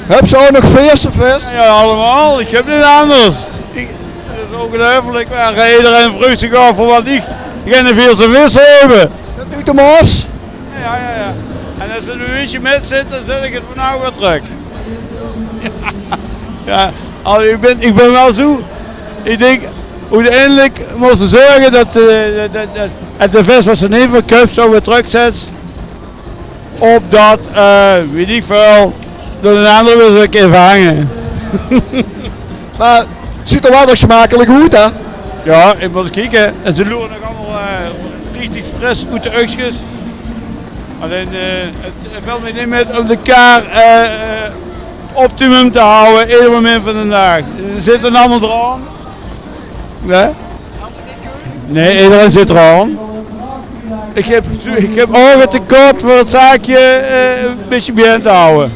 Heb ze ook nog vis of vis? Ja, allemaal. Ik heb niet anders. Het is ongelooflijk. Maar ga iedereen vroeg zich af voor wat ik geen Veerse vis hebben. Dat doet de Maas. Ja. En als er een uurtje met zit, dan zet ik het voor nou weer terug. Ja, ik ben wel zo. Ik denk, uiteindelijk moeten ze zorgen dat de vis wat ze niet verkoopt zo weer terugzet. Opdat, weet ik veel, door een andere wil ze een keer vangen. Maar het ziet er wel nog smakelijk uit, hè? Ja, ik moet kijken. En ze loeren nog allemaal richtig fris uit de oogstjes. Alleen het valt me niet met om de kaar optimum te houden, ieder moment van de dag. Ze zitten allemaal eraan. Ja? Nee, iedereen zit eraan. Ik heb ogen tekort voor het zaakje een beetje bij te houden.